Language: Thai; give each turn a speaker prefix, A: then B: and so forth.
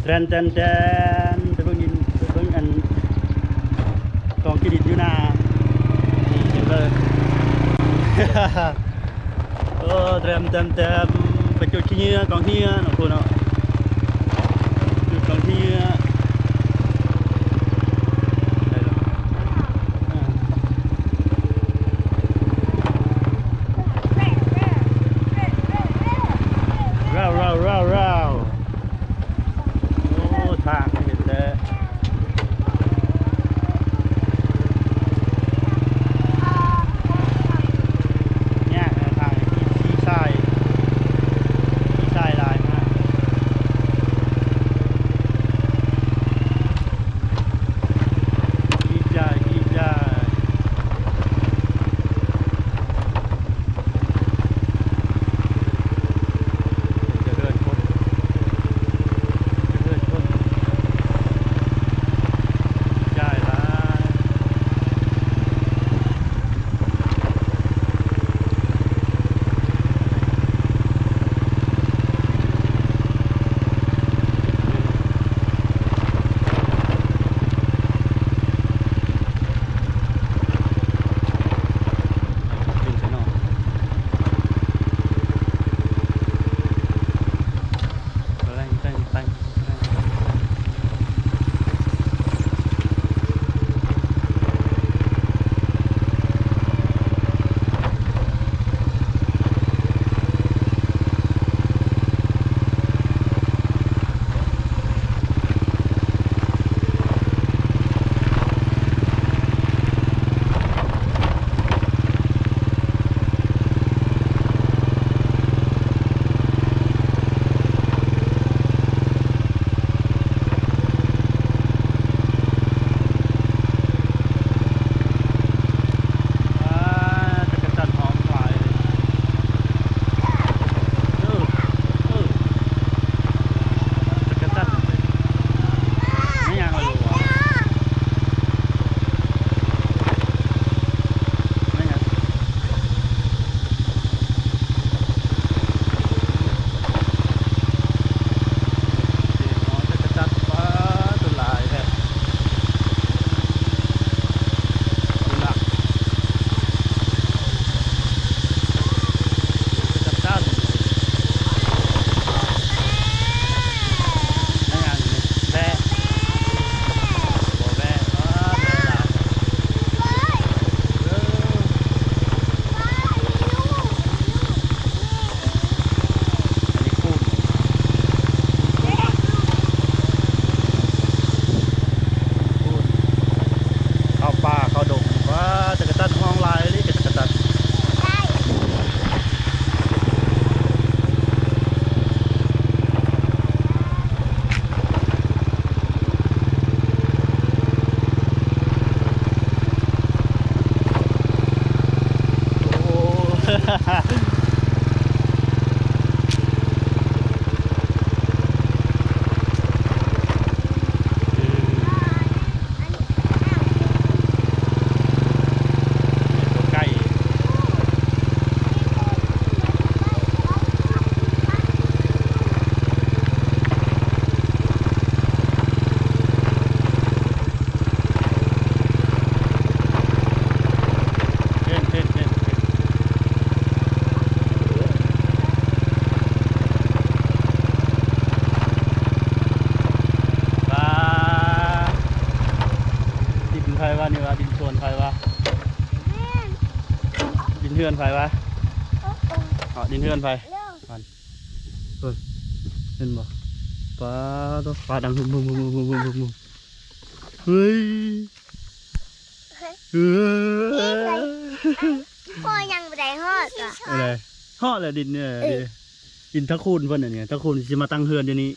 A: แตนไปเบิ่งดินไปเบิ่งอันกองกิดินอยู่นานี่เห็นเลยโอ้แตนไปจุดขี้เหงื่อกองขี้เหงื่อน้องคุณเนาะจุดกองขี้เหงื่อเราโอ้ทางเห็นแต่เนี่ยทางที่ทรายลายมากขี้จ่ายใครวะนี่วะดินชวนใครวะดินเทือนใครวะดินเทือนใครผ่านเห็นบ่ปลาตัวปลาดังบุ้มเฮ้ย
B: พ่อยังไม่ได้ฮอดอ่ะ
A: อะไรห่อแหละดินเนี่ยดินตะคูนเพิ่นเนี่ยตะคูนจะมาตั้งเฮือนอยู่นี้